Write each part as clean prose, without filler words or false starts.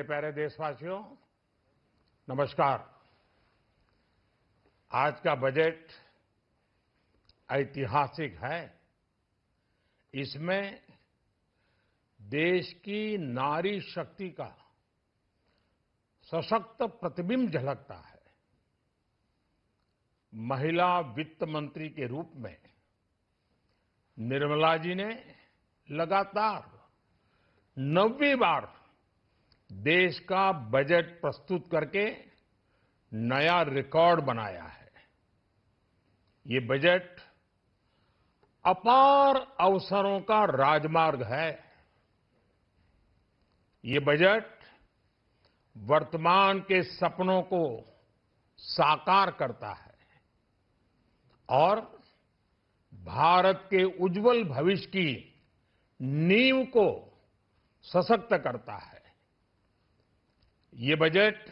मेरे प्यारे देशवासियों, नमस्कार। आज का बजट ऐतिहासिक है। इसमें देश की नारी शक्ति का सशक्त प्रतिबिंब झलकता है। महिला वित्त मंत्री के रूप में निर्मला जी ने लगातार 9वीं बार देश का बजट प्रस्तुत करके नया रिकॉर्ड बनाया है। ये बजट अपार अवसरों का राजमार्ग है। ये बजट वर्तमान के सपनों को साकार करता है और भारत के उज्जवल भविष्य की नींव को सशक्त करता है। ये बजट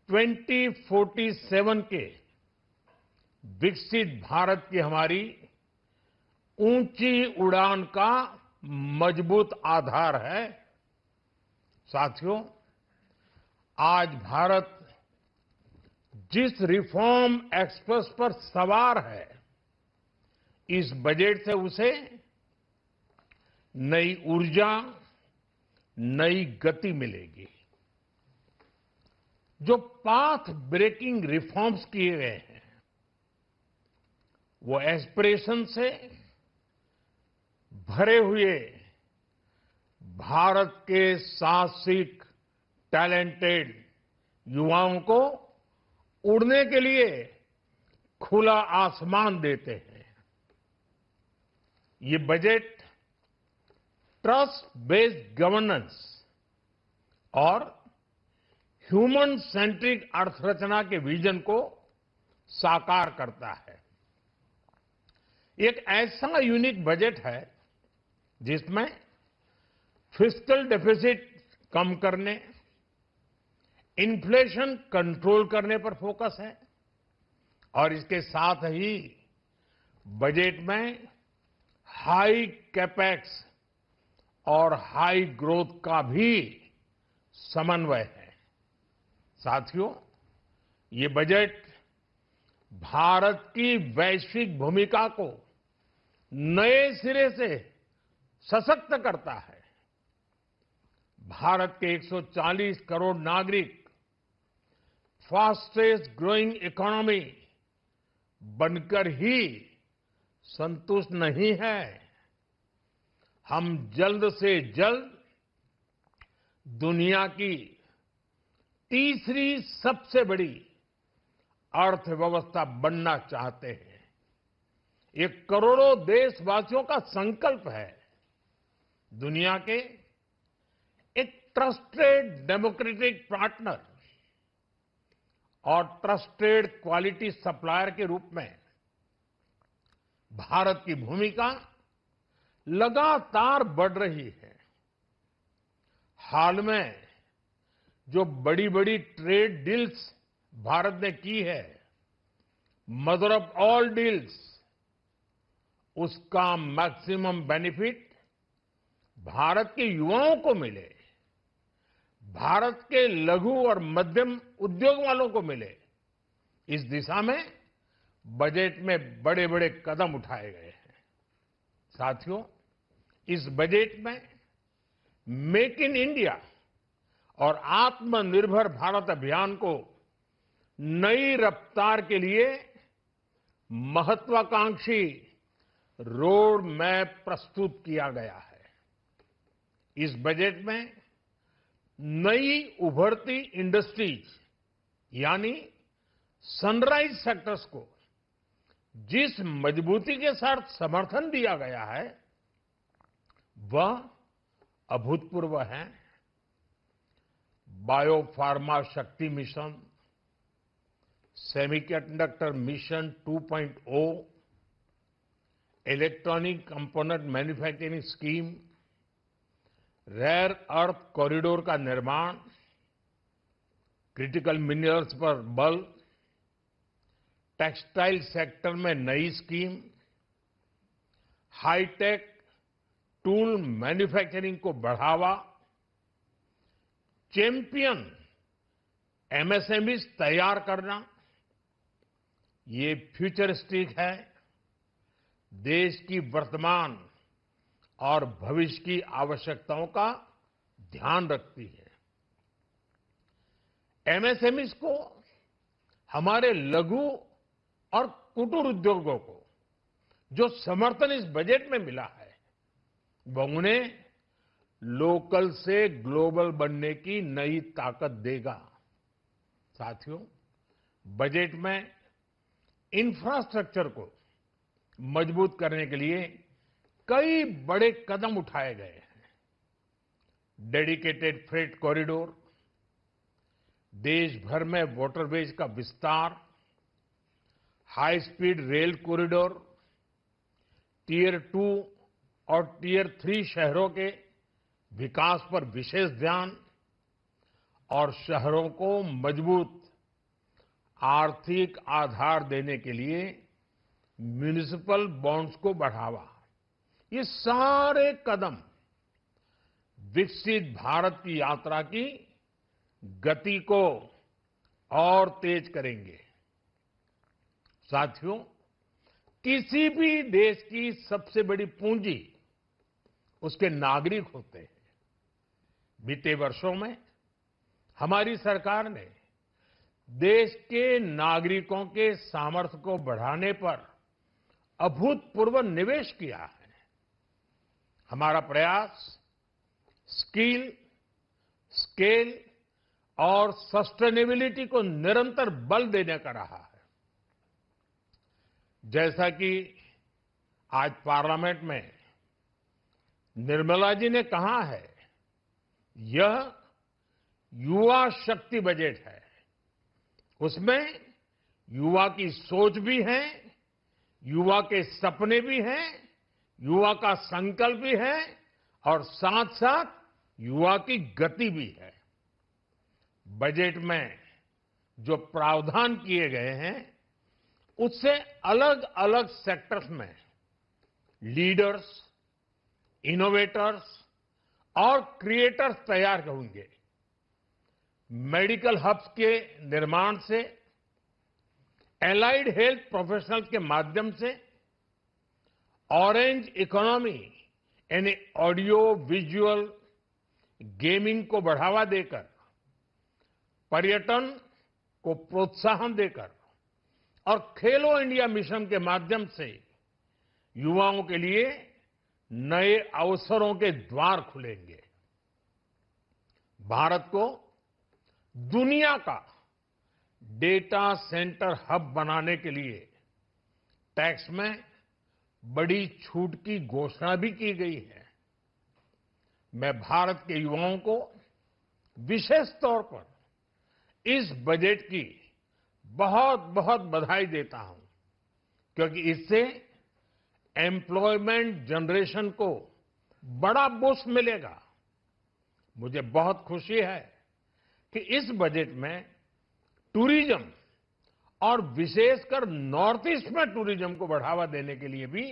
2047 के विकसित भारत की हमारी ऊंची उड़ान का मजबूत आधार है। साथियों, आज भारत जिस रिफॉर्म एक्सप्रेस पर सवार है, इस बजट से उसे नई ऊर्जा, नई गति मिलेगी। जो पाथ ब्रेकिंग रिफॉर्म्स किए गए हैं, वो एस्पिरेशन से भरे हुए भारत के साहसिक, टैलेंटेड युवाओं को उड़ने के लिए खुला आसमान देते हैं। ये बजट ट्रस्ट बेस्ड गवर्नेंस और ह्यूमन सेंट्रिक अर्थरचना के विजन को साकार करता है। एक ऐसा यूनिक बजट है जिसमें फिस्कल डेफिसिट कम करने, इन्फ्लेशन कंट्रोल करने पर फोकस है और इसके साथ ही बजट में हाई कैपेक्स और हाई ग्रोथ का भी समन्वय है। साथियों, ये बजट भारत की वैश्विक भूमिका को नए सिरे से सशक्त करता है। भारत के 140 करोड़ नागरिक फास्टेस्ट ग्रोइंग इकोनॉमी बनकर ही संतुष्ट नहीं है। हम जल्द से जल्द दुनिया की तीसरी सबसे बड़ी अर्थव्यवस्था बनना चाहते हैं। ये करोड़ों देशवासियों का संकल्प है। दुनिया के एक ट्रस्टेड डेमोक्रेटिक पार्टनर और ट्रस्टेड क्वालिटी सप्लायर के रूप में भारत की भूमिका लगातार बढ़ रही है। हाल में जो बड़ी बड़ी ट्रेड डील्स भारत ने की है, मदर ऑफ ऑल डील्स, उसका मैक्सिमम बेनिफिट भारत के युवाओं को मिले, भारत के लघु और मध्यम उद्योग वालों को मिले। इस दिशा में बजट में बड़े बड़े कदम उठाए गए हैं। साथियों, इस बजट में मेक इन इंडिया और आत्मनिर्भर भारत अभियान को नई रफ्तार के लिए महत्वाकांक्षी रोड मैप प्रस्तुत किया गया है। इस बजट में नई उभरती इंडस्ट्रीज यानी सनराइज सेक्टर्स को जिस मजबूती के साथ समर्थन दिया गया है, वह अभूतपूर्व है। Biopharma Shakti mission, semiconductor mission 2.0, electronic component manufacturing scheme, rare earth corridor का निर्माण, क्रिटिकल मिनरल्स पर बल, टेक्सटाइल सेक्टर में नई स्कीम, हाईटेक टूल मैन्युफैक्चरिंग को बढ़ावा, चैंपियन एमएसएमईज तैयार करना, ये फ्यूचरिस्टिक है, देश की वर्तमान और भविष्य की आवश्यकताओं का ध्यान रखती है। एमएसएमईज को, हमारे लघु और कुटीर उद्योगों को जो समर्थन इस बजट में मिला है, वो उन्हें लोकल से ग्लोबल बनने की नई ताकत देगा। साथियों, बजट में इंफ्रास्ट्रक्चर को मजबूत करने के लिए कई बड़े कदम उठाए गए हैं। डेडिकेटेड फ्रेट कॉरिडोर, देश भर में वाटरवेज का विस्तार, high speed rail corridor, tier 2 और टियर 3 शहरों के विकास पर विशेष ध्यान और शहरों को मजबूत आर्थिक आधार देने के लिए म्युनिसिपल बॉन्ड्स को बढ़ावा, ये सारे कदम विकसित भारत की यात्रा की गति को और तेज करेंगे। साथियों, किसी भी देश की सबसे बड़ी पूंजी उसके नागरिक होते हैं। बीते वर्षों में हमारी सरकार ने देश के नागरिकों के सामर्थ्य को बढ़ाने पर अभूतपूर्व निवेश किया है। हमारा प्रयास स्किल, स्केल और सस्टेनेबिलिटी को निरंतर बल देने का रहा है। जैसा कि आज पार्लियामेंट में निर्मला जी ने कहा है, यह युवा शक्ति बजट है। उसमें युवा की सोच भी है, युवा के सपने भी हैं, युवा का संकल्प भी है और साथ साथ युवा की गति भी है। बजट में जो प्रावधान किए गए हैं, उससे अलग अलग सेक्टर्स में लीडर्स, इनोवेटर्स और क्रिएटर्स तैयार होंगे। मेडिकल हब्स के निर्माण से, एलाइड हेल्थ प्रोफेशनल्स के माध्यम से, ऑरेंज इकोनॉमी यानी ऑडियो विजुअल गेमिंग को बढ़ावा देकर, पर्यटन को प्रोत्साहन देकर और खेलो इंडिया मिशन के माध्यम से युवाओं के लिए नए अवसरों के द्वार खुलेंगे। भारत को दुनिया का डेटा सेंटर हब बनाने के लिए टैक्स में बड़ी छूट की घोषणा भी की गई है। मैं भारत के युवाओं को विशेष तौर पर इस बजट की बहुत बहुत बधाई देता हूं, क्योंकि इससे एम्प्लॉयमेंट जनरेशन को बड़ा बूस्ट मिलेगा। मुझे बहुत खुशी है कि इस बजट में टूरिज्म और विशेषकर नॉर्थ ईस्ट में टूरिज्म को बढ़ावा देने के लिए भी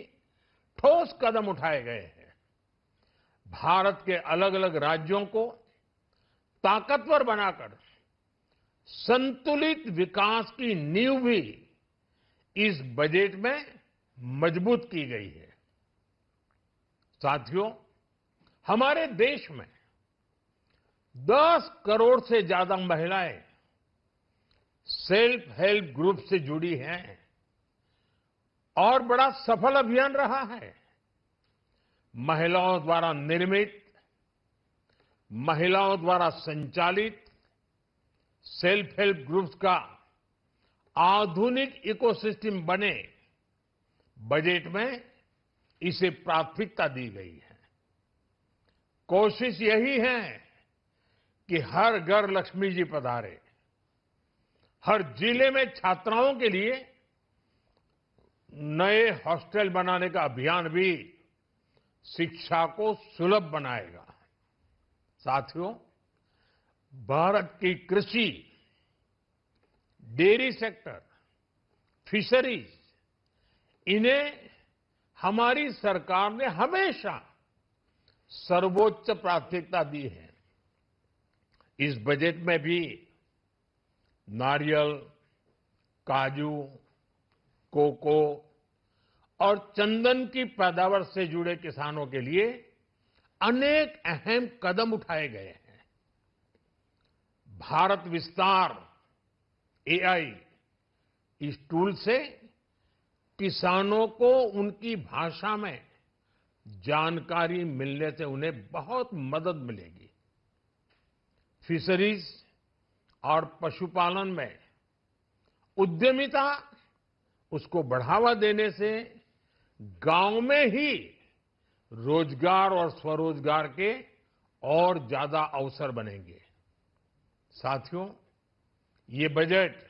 ठोस कदम उठाए गए हैं। भारत के अलग अलग राज्यों को ताकतवर बनाकर संतुलित विकास की नींव भी इस बजट में मजबूत की गई है। साथियों, हमारे देश में 10 करोड़ से ज्यादा महिलाएं सेल्फ हेल्प ग्रुप से जुड़ी हैं और बड़ा सफल अभियान रहा है। महिलाओं द्वारा निर्मित, महिलाओं द्वारा संचालित सेल्फ हेल्प ग्रुप्स का आधुनिक इकोसिस्टम बने, बजट में इसे प्राथमिकता दी गई है। कोशिश यही है कि हर घर लक्ष्मी जी पधारे। हर जिले में छात्राओं के लिए नए हॉस्टल बनाने का अभियान भी शिक्षा को सुलभ बनाएगा। साथियों, भारत की कृषि, डेयरी सेक्टर, फिशरीज, इन्हें हमारी सरकार ने हमेशा सर्वोच्च प्राथमिकता दी है। इस बजट में भी नारियल, काजू, कोको और चंदन की पैदावार से जुड़े किसानों के लिए अनेक अहम कदम उठाए गए हैं। भारत विस्तार एआई इस टूल से किसानों को उनकी भाषा में जानकारी मिलने से उन्हें बहुत मदद मिलेगी। फिशरीज और पशुपालन में उद्यमिता उसको बढ़ावा देने से गांव में ही रोजगार और स्वरोजगार के और ज्यादा अवसर बनेंगे। साथियों, ये बजट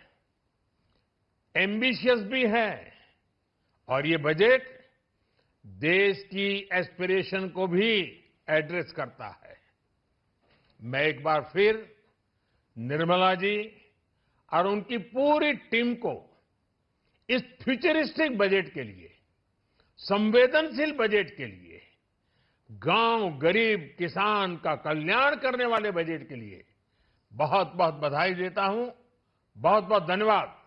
एम्बिशियस भी है और ये बजट देश की एस्पिरेशन को भी एड्रेस करता है। मैं एक बार फिर निर्मला जी और उनकी पूरी टीम को इस फ्यूचरिस्टिक बजट के लिए, संवेदनशील बजट के लिए, गांव, गरीब, किसान का कल्याण करने वाले बजट के लिए बहुत बहुत बधाई देता हूं। बहुत बहुत धन्यवाद।